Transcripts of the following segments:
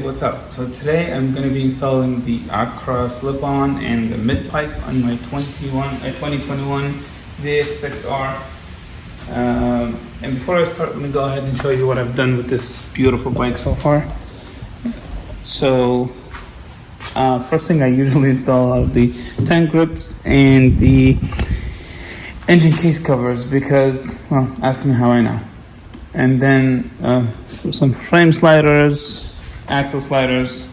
what's up? So today I'm going to be installing the Akra slip-on and the mid-pipe on my 2021 ZX-6R. And before I start, let me go ahead and show you what I've done with this beautiful bike so far. So first thing I usually install are the tank grips and the engine case covers because, well, ask me how I know. And then some frame sliders, axle sliders.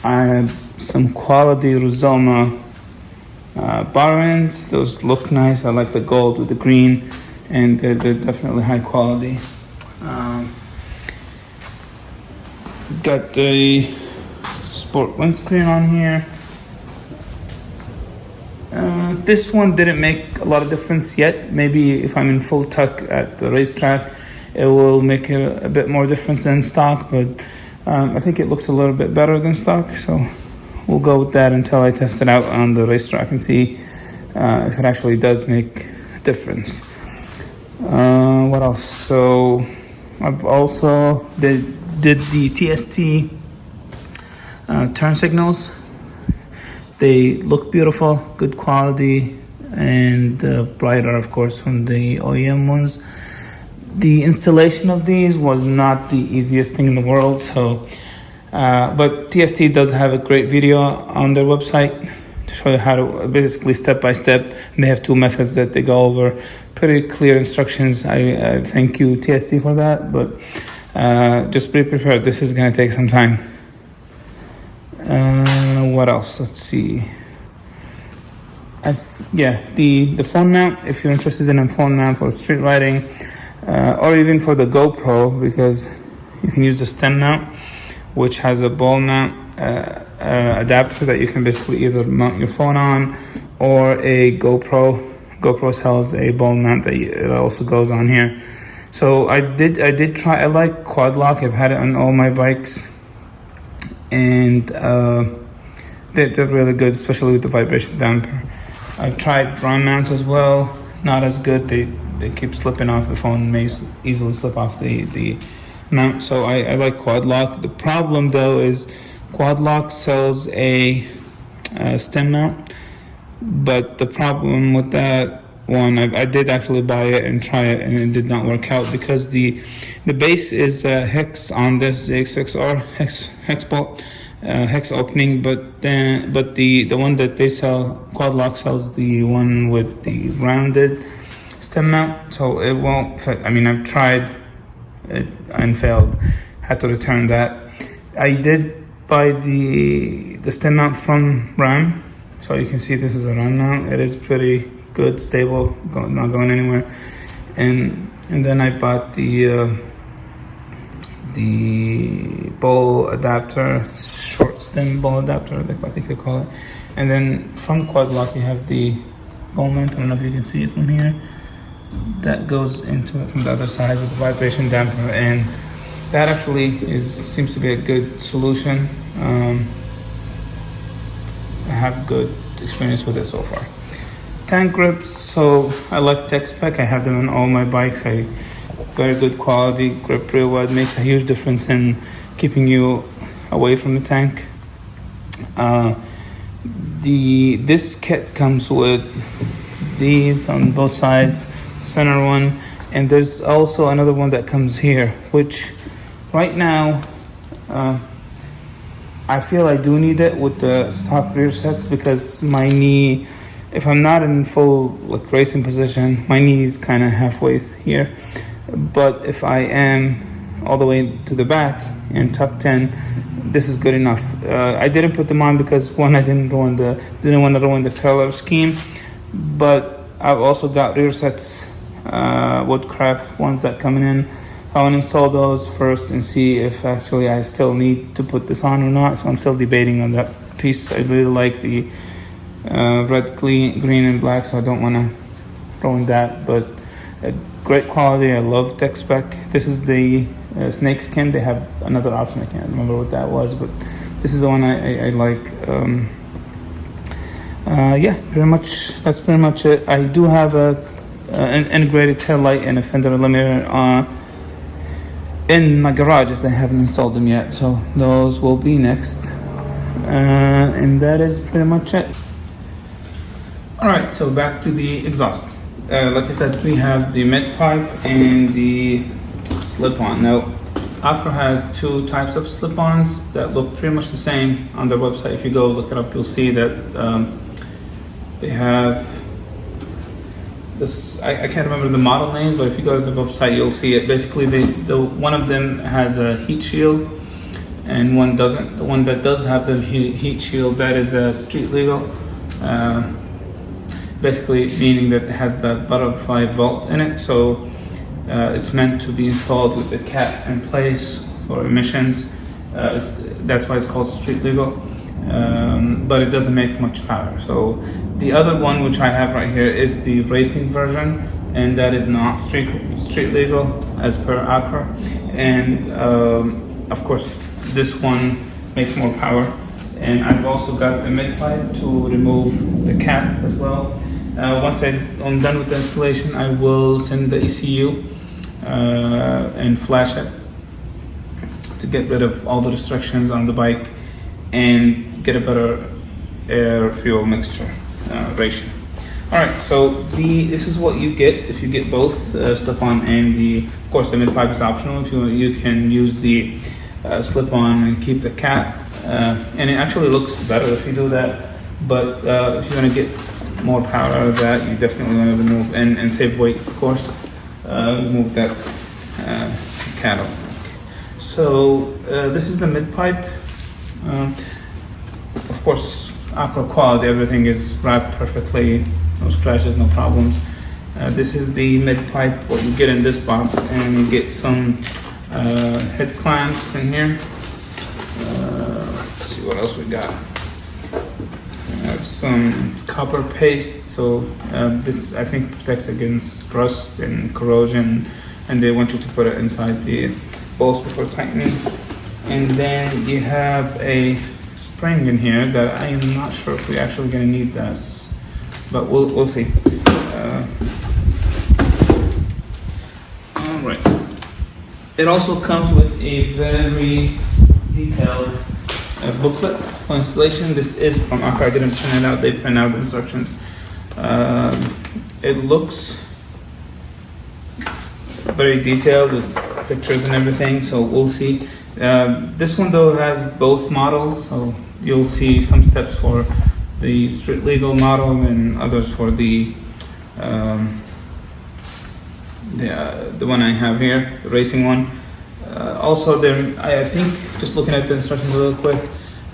I have some quality Rizoma bar ends. Those look nice. I like the gold with the green, and they're definitely high quality. Got the sport windscreen on here. This one didn't make a lot of difference yet. Maybe if I'm in full tuck at the racetrack, it will make a bit more difference than stock, but I think it looks a little bit better than stock, so we'll go with that until I test it out on the racetrack and see if it actually does make a difference. What else? So I've also did the TST turn signals. They look beautiful, good quality, and brighter, of course, from the OEM ones. The installation of these was not the easiest thing in the world, so but TST does have a great video on their website to show you how to basically step by step. And they have two methods that they go over, pretty clear instructions. I thank you TST for that, but just be prepared. This is going to take some time. What else? Let's see. The phone mount, if you're interested in a phone mount for street riding, or even for the GoPro, because you can use the stem mount, which has a ball mount adapter that you can basically either mount your phone on, or a GoPro. GoPro sells a ball mount that it also goes on here. So I did try. I like quad lock. I've had it on all my bikes, and they're really good, especially with the vibration damper. I've tried drum mounts as well. Not as good. They keep slipping off. The phone may easily slip off the mount. So I like quad lock. The problem though is quad lock sells a stem mount, but the problem with that one, I did actually buy it and try it, and it did not work out because the base is hex on this ZX-6R, hex bolt. Hex opening, but the one that they sell, quad lock sells the one with the rounded stem mount, so it won't fit. I mean, I've tried it and failed, had to return that. I did buy the stem mount from Ram, so you can see this is a Ram mount. It is pretty good, stable, not going anywhere. And then I bought the ball adapter, short stem ball adapter, I think they call it. And then from quad lock you have the ball mount. I don't know if you can see it from here. That goes into it from the other side with the vibration damper, and that actually seems to be a good solution. I have good experience with it so far. Tank grips, so I like Tech Spec. I have them on all my bikes. Very good quality, grip real well. It makes a huge difference in keeping you away from the tank. This kit comes with these on both sides, center one, and there's also another one that comes here, which right now I feel I do need it with the stock rear sets because my knee, if I'm not in full racing position, my knee is kind of halfway here. But if I am all the way to the back and tucked in, this is good enough. I didn't put them on because one, I didn't want to ruin the color scheme, but I've also got rear sets, Woodcraft ones that coming in. I want to install those first and see if actually I still need to put this on or not. So I'm still debating on that piece. I really like the red, green, and black, so I don't want to ruin that, but great quality. I love Tech Spec. This is the snake skin. They have another option. I can't remember what that was, but this is the one I like. Pretty much. That's pretty much it. I do have an integrated tail light and a fender limiter in my garages. They haven't installed them yet, so those will be next. And that is pretty much it. Alright, so back to the exhaust. Like I said, we have the Midpipe and the slip-on. Now, Akra has two types of slip-ons that look pretty much the same on their website. If you go look it up, you'll see that they have this. I can't remember the model names, but if you go to the website, you'll see it. Basically, one of them has a heat shield, and one doesn't. The one that does have the heat shield, that is street legal. Basically, meaning that it has the butterfly vault in it, so it's meant to be installed with the cap in place for emissions. That's why it's called street legal. But it doesn't make much power. So the other one, which I have right here, is the racing version, and that is not street legal as per Akra. And of course, this one makes more power. And I've also got the Midpipe to remove the cap as well. Once I'm done with the installation, I will send the ECU and flash it to get rid of all the restrictions on the bike and get a better air-fuel mixture ratio. Alright, so this is what you get if you get both slip-on and of course the Midpipe is optional. If you can use the slip-on and keep the cap, and it actually looks better if you do that. But if you want to get more power out of that, you definitely want to remove and save weight, of course. Remove that cap. So this is the Midpipe. Of course, Akra quality, everything is wrapped perfectly, no scratches, no problems. This is the Midpipe, what you get in this box, and you get some head clamps in here. Let's see what else we got. We have some copper paste, so this I think protects against rust and corrosion, and they want you to put it inside the bolts before tightening. And then you have a spring in here that I am not sure if we're actually going to need this, but we'll see. All right. It also comes with a very detailed booklet for installation. This is from Akra. I didn't print it out. They print out the instructions. It looks very detailed with pictures and everything, so we'll see. This one though has both models, so you'll see some steps for the street legal model and others for the one I have here, the racing one. Also, I think, just looking at the instructions real quick,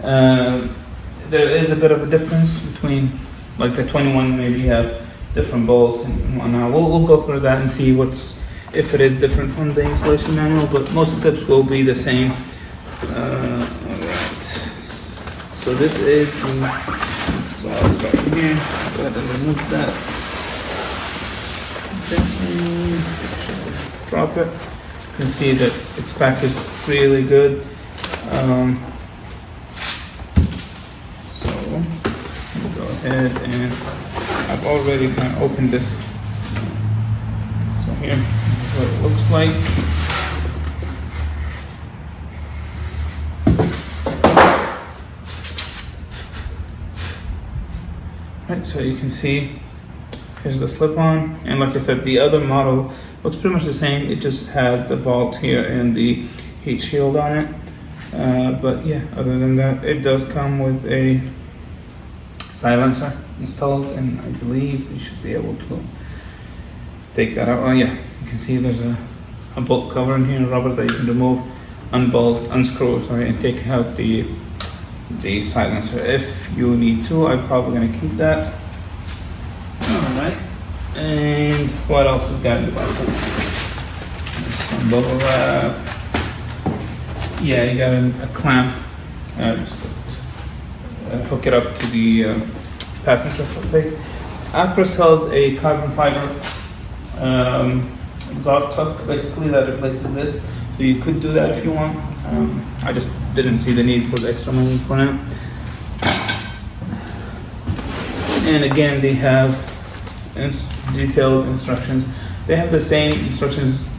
there is a bit of a difference between, like the 21 maybe have different bolts and whatnot. We'll go through that and see if it is different from the installation manual, but most steps will be the same. Alright, so this is the exhaust right here. Go ahead and remove that. Gently drop it. You can see that it's packaged really good. So we'll go ahead, and I've already kind of opened this. So here is what it looks like. Right, so you can see here's the slip-on, and like I said, the other model looks pretty much the same. It just has the vault here and the heat shield on it. But yeah, other than that, it does come with a silencer installed, and I believe you should be able to take that out. Oh yeah, you can see there's a bolt cover in here, rubber that you can remove, unscrew, and take out the silencer if you need to. I'm probably gonna keep that. Alright, and what else we got in the box? Some bubble wrap. Yeah, you got a clamp. Hook it up to the passenger footplate. Akra sells a carbon fiber exhaust hook, basically, that replaces this. So you could do that if you want. I just didn't see the need for the extra money for now. And again, they have detailed instructions. They have the same instructions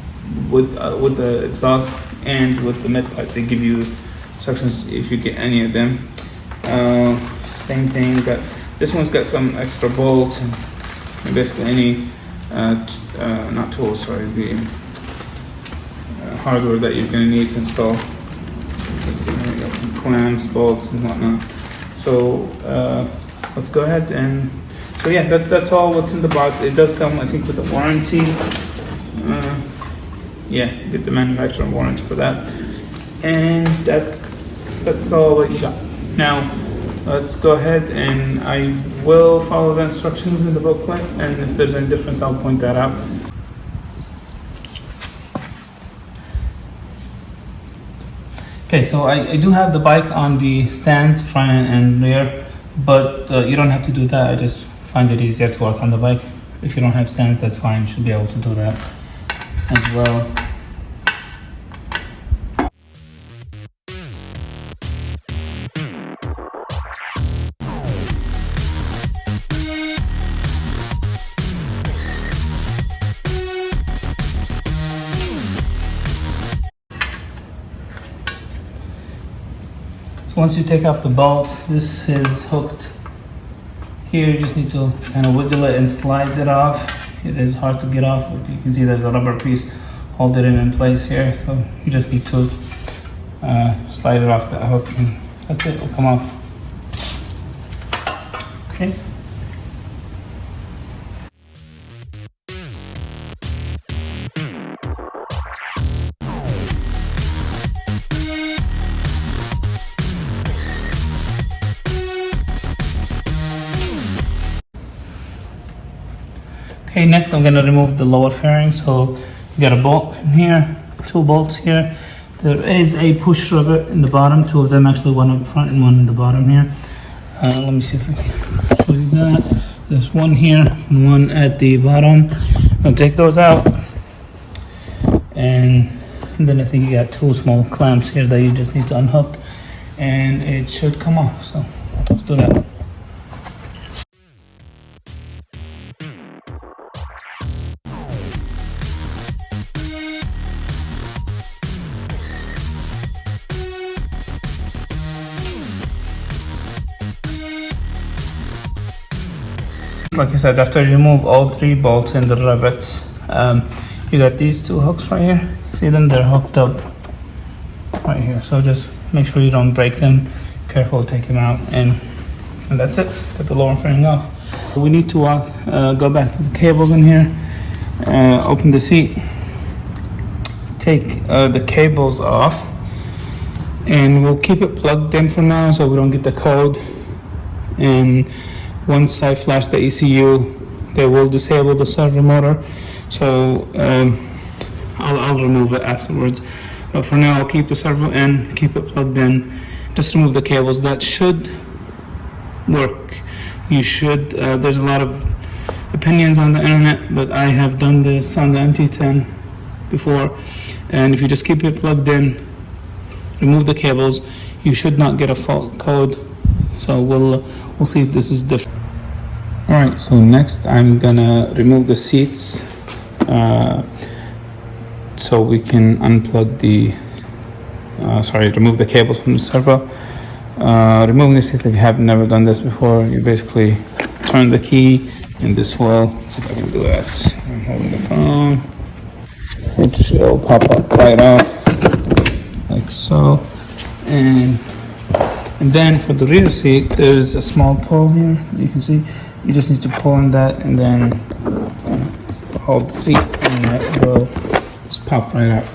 with the exhaust and with the mid pipe. They give you instructions if you get any of them. Same thing. This one's got some extra bolts and basically any not tools, sorry, the hardware that you're going to need to install. Let's see, we got some clamps, bolts, and whatnot. So let's go ahead and so yeah, that's all what's in the box. It does come, I think, with a warranty. Yeah, you get the manufacturer warranty for that, and that's all what you got. Now let's go ahead and I will follow the instructions in the booklet, and if there's any difference, I'll point that out. Okay, so I do have the bike on the stands, front and rear, but you don't have to do that. I just find it easier to work on the bike. If you don't have stands, that's fine. You should be able to do that as well. Once you take off the bolts, this is hooked here. You just need to kind of wiggle it and slide it off. It is hard to get off, but you can see there's a rubber piece holding it in place here. So you just need to slide it off that hook, and that's it, it'll come off. Okay. Okay, next I'm going to remove the lower fairing. So you got a bolt in here, 2 bolts here. There is a push rubber in the bottom, 2 of them actually, one up front and one in the bottom here. Let me see if I can show you that. There's one here and one at the bottom. I'll take those out. And then I think you got 2 small clamps here that you just need to unhook, and it should come off. So let's do that. Like I said, after you remove all 3 bolts and the rivets, you got these 2 hooks right here. See them? They're hooked up right here. So just make sure you don't break them. Careful, take them out, and that's it. Put the lower fairing off. We need to go back to the cables in here. Open the seat. Take the cables off, and we'll keep it plugged in for now so we don't get the code. And once I flash the ECU, they will disable the servo motor. So I'll remove it afterwards. But for now, I'll keep the servo in, keep it plugged in. Just remove the cables. That should work. You should. There's a lot of opinions on the internet, but I have done this on the MT10 before. And if you just keep it plugged in, remove the cables, you should not get a fault code. So we'll see if this is different. Alright, so next I'm gonna remove the seats so we can unplug the remove the cables from the servo. Removing the seats, if you have never done this before, you basically turn the key and this will, see if I can do this. I'm holding the phone, which will pop up right off like so. And then for the rear seat, there's a small pull here. You can see, you just need to pull on that and then hold the seat, and that will just pop right out.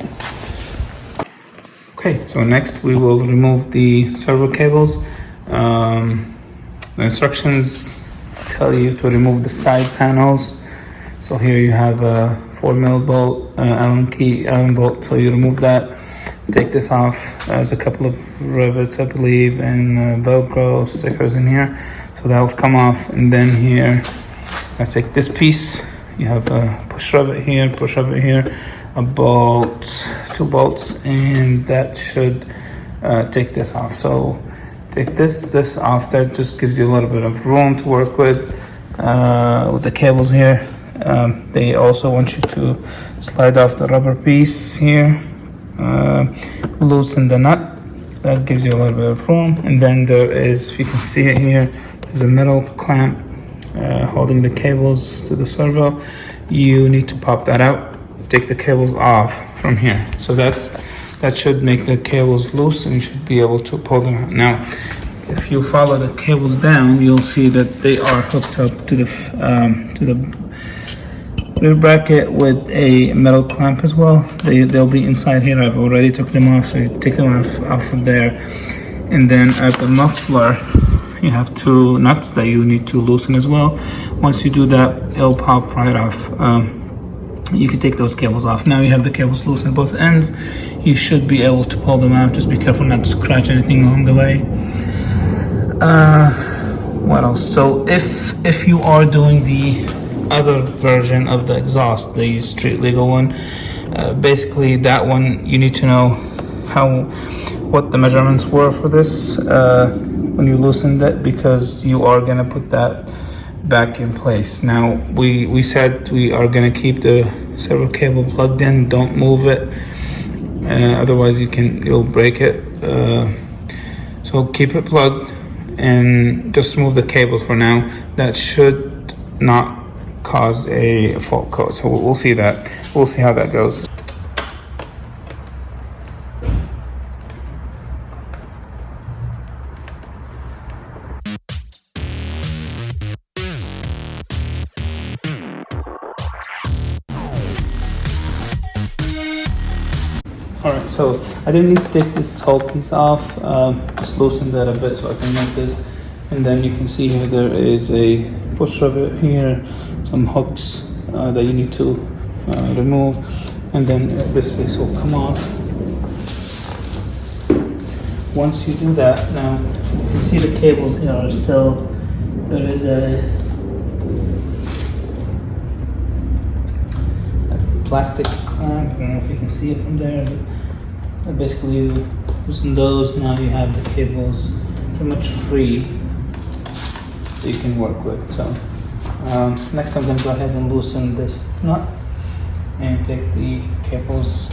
Okay, so next we will remove the servo cables. The instructions tell you to remove the side panels. So here you have a 4mm bolt, Allen bolt. So you remove that. Take this off. There's a couple of rivets, I believe, and Velcro stickers in here. So that will come off. And then here, I take this piece. You have a push rivet here, a bolt, 2 bolts, and that should take this off. So take this off. That just gives you a little bit of room to work with the cables here. They also want you to slide off the rubber piece here, loosen the nut. That gives you a little bit of room. And then there is, if you can see it here, there's a metal clamp holding the cables to the servo. You need to pop that out, take the cables off from here. So that should make the cables loose, and you should be able to pull them out. Now, if you follow the cables down, you'll see that they are hooked up to the rear bracket with a metal clamp as well. They'll be inside here. I've already took them off, so you take them off of there. And then at the muffler, you have two nuts that you need to loosen as well. Once you do that, it'll pop right off. You can take those cables off. Now you have the cables loose on both ends. You should be able to pull them out. Just be careful not to scratch anything along the way. What else? So if you are doing the other version of the exhaust, the street legal one, basically that one you need to know what the measurements were for this when you loosened it, because you are gonna put that back in place. Now we said we are gonna keep the servo cable plugged in. Don't move it, otherwise you'll break it. So keep it plugged and just remove the cables for now. That should not cause a fault code. So we'll see that. We'll see how that goes. Alright, so I didn't need to take this whole piece off, just loosen that a bit so I can make this. And then you can see here there is a push rivet here, some hooks that you need to remove, and then this piece will come off. Once you do that, now you can see the cables here are still, there is a plastic clamp. I don't know if you can see it from there, but basically you loosen those. Now you have the cables pretty much free that you can work with. So next I'm going to go ahead and loosen this nut and take the cables.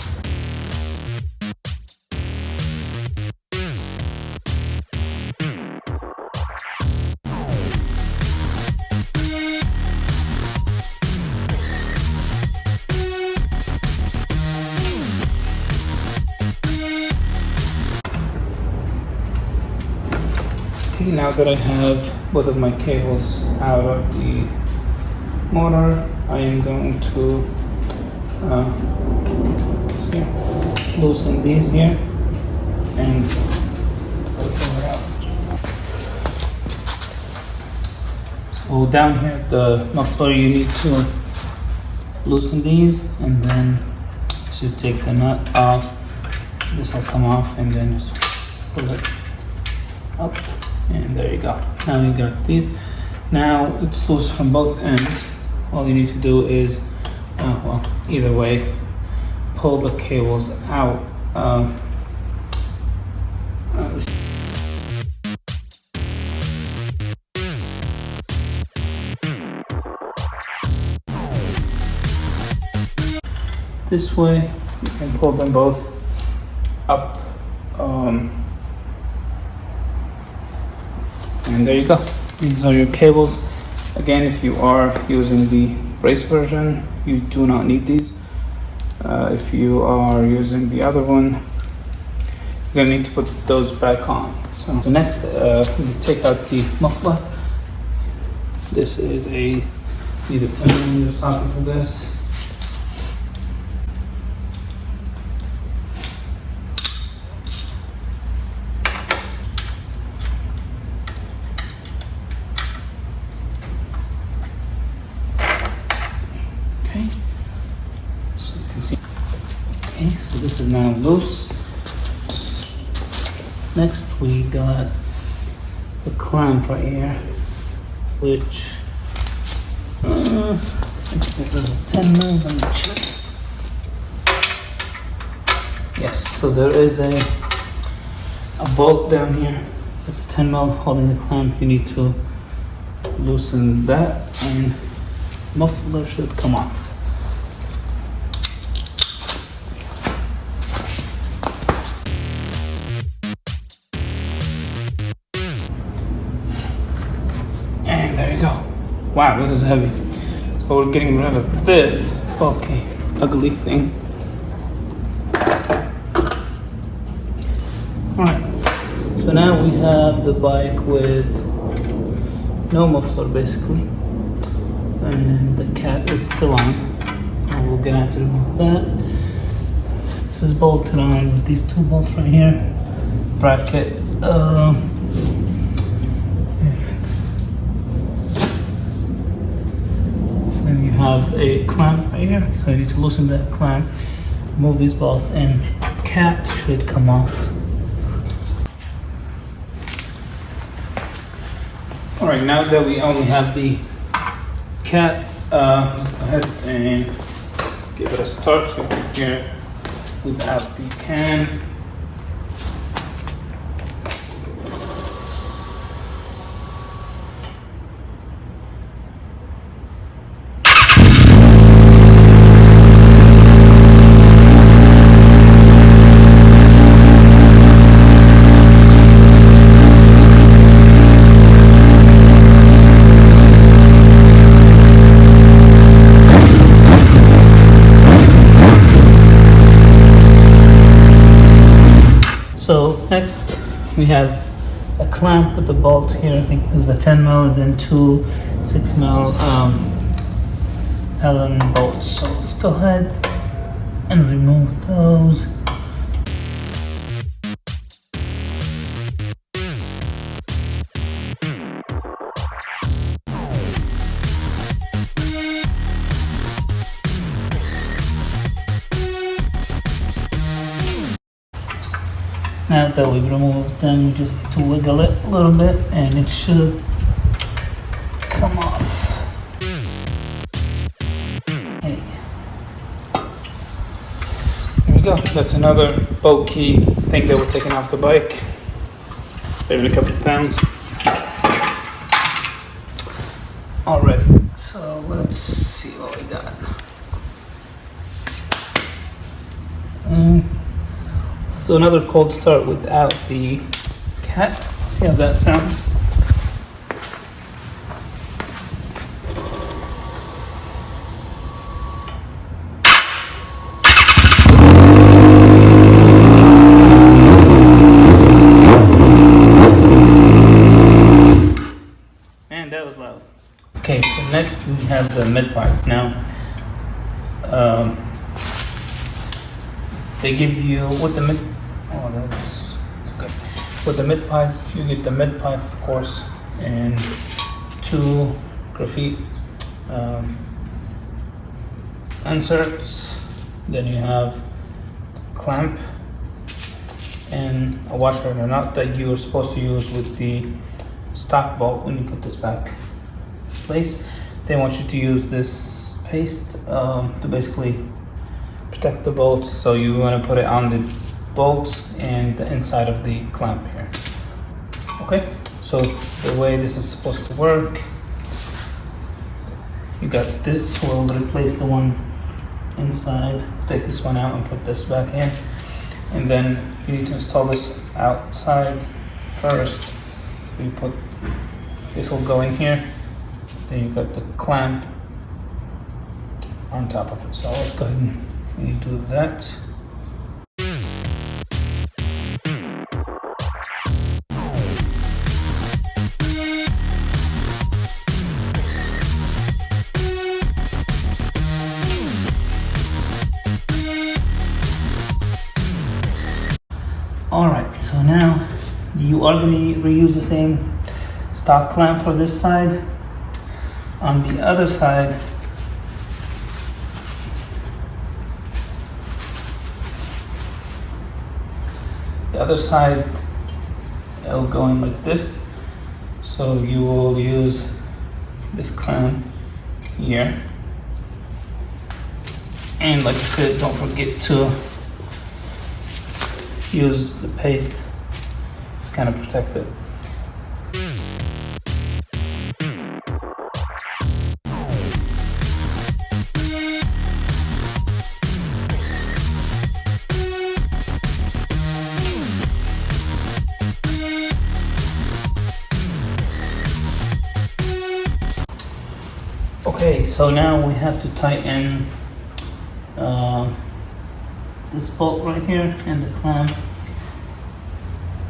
Now that I have both of my cables out of the motor, I am going to loosen these here and pull it out. So down here at the muffler, you need to loosen these, and then to take the nut off, this will come off, and then just pull it up. And there you go. Now you got these. Now it's loose from both ends. All you need to do is, well, either way, pull the cables out. This way, you can pull them both up. And there you go. These are your cables. Again, if you are using the brace version, you do not need these. If you are using the other one, you're gonna need to put those back on. So next, we take out the muffler. This is a need a 10mm socket for this. Okay, so you can see. Okay, so this is now loose. Next, we got the clamp right here, which I think this is a 10 mil. Let me check. Yes, so there is a bolt down here. It's a 10 mil holding the clamp. You need to loosen that and muffler should come off. And there you go. Wow, this is heavy. So we're getting rid of this bulky, ugly thing. Alright, so now we have the bike with no muffler basically. And the cap is still on. And we're gonna have to remove that. This is bolted on with these two bolts right here. Bracket. And you have a clamp right here. So you need to loosen that clamp, remove these bolts, and cap should come off. Alright, now that we only have the cap, let's go ahead and give it a start. So here without the can. So next we have a clamp with the bolt here. I think this is a 10 mil and then two 6 mil Allen bolts. So let's go ahead and remove those. Now that we've removed them, we just need to wiggle it a little bit and it should come off. Hey. There we go. That's another bulky thing that we're taking off the bike. Saving a couple of pounds. Already. So let's see what we got. Let's do another cold start without the cat. See how that sounds. Man, that was loud. Okay, so next we have the mid-pipe. Now, they give you with the that's good. With the mid-pipe, you get the mid-pipe, of course, and two graphite inserts. Then you have clamp and a washer and a nut that you are supposed to use with the stock bolt when you put this back in place. They want you to use this paste to basically protect the bolts, so you want to put it on the bolts and the inside of the clamp here. Okay, so the way this is supposed to work, you got this will replace the one inside. Take this one out and put this back in, and then you need to install this outside first. You put this will go in here, then you got the clamp on top of it. So let's go ahead and do that. Alright, so now you are going to reuse the same stock clamp for this side. On the other side, it'll go in like this. So you will use this clamp here. And like I said, don't forget to use the paste to kind of protect it. Okay, so now we have to tighten this bolt right here and the clamp,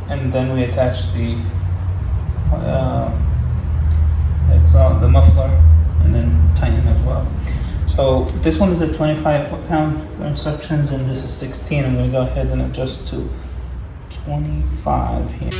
and then we attach the exhaust, the muffler, and then tighten as well. So this one is a 25 foot-pound instructions, and this is 16. I'm going to go ahead and adjust to 25 here.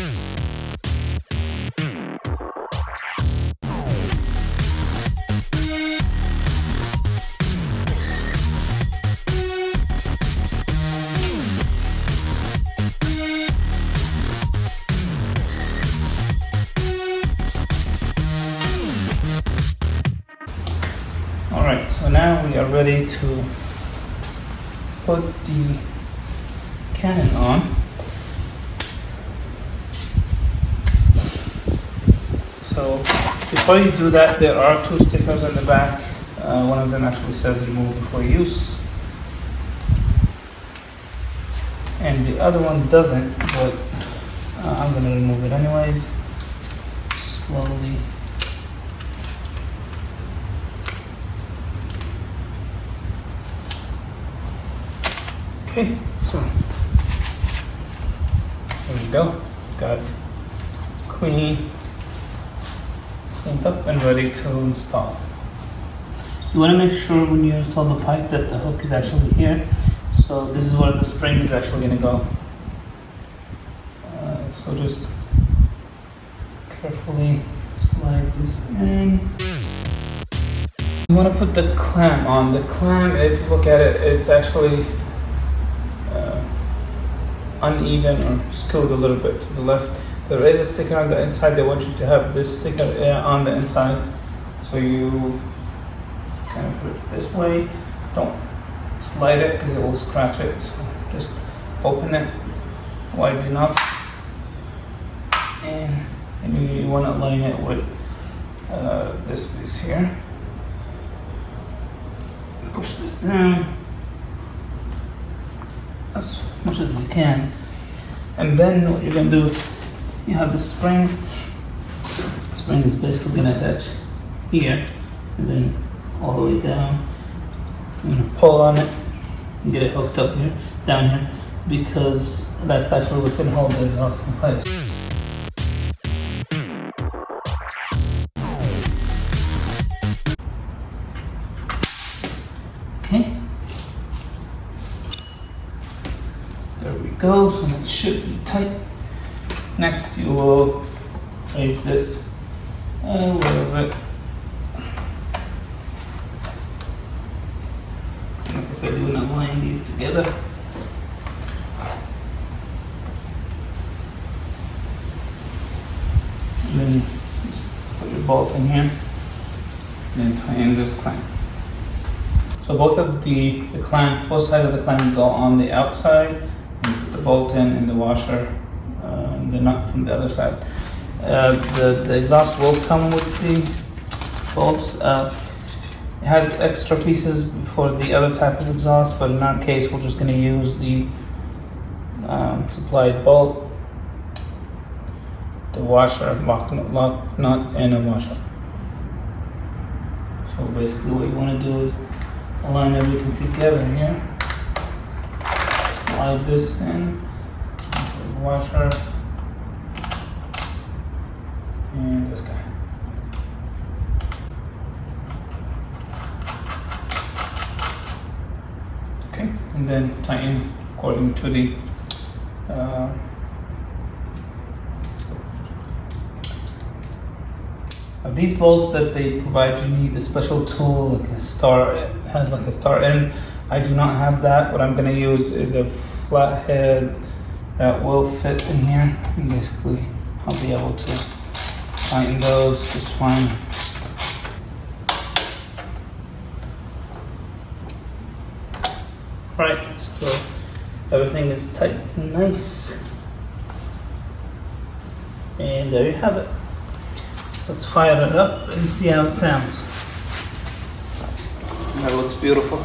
Alright, so now we are ready to put the cannon on. So before you do that, there are two stickers on the back. One of them actually says remove before use, and the other one doesn't, but I'm going to remove it anyways, slowly. Okay, so there we go. Got it cleaned up and ready to install. You want to make sure when you install the pipe that the hook is actually here. So this is where the spring is actually going to go. So just carefully slide this in. You want to put the clamp on. The clamp, if you look at it, it's actually uneven or skewed a little bit to the left. There is a sticker on the inside. They want you to have this sticker on the inside, so you kind of put it this way. Don't slide it because it will scratch it. So just open it wide enough, and you want to line it with this piece here. Push this down as much as you can, and then what you're going to do is you have the spring. The spring is basically going to attach here and then all the way down. You're going to pull on it and get it hooked up here, down here, because that's actually what's going to hold the exhaust in place. Okay. There we go, so it should be tight. Next you will raise this a little bit. Like I said, you want to line these together. And then just put your bolt in here, and then tighten this clamp. So both of the clamp, both sides of the clamp go on the outside, and put the bolt in the washer, the nut from the other side. The exhaust will come with the bolts. It has extra pieces for the other type of exhaust, but in our case, we're just going to use the supplied bolt, the washer, lock nut, and a washer. So basically, what you want to do is align everything together here. Slide this in, the washer, and this guy. Okay, and then tighten according to the these bolts that they provide. You need a special tool, like a star. It has like a star end. I do not have that. What I'm going to use is a flat head that will fit in here, and basically I'll be able to tighten those just fine. Right, so everything is tight and nice, and there you have it. Let's fire it up and see how it sounds. That looks beautiful.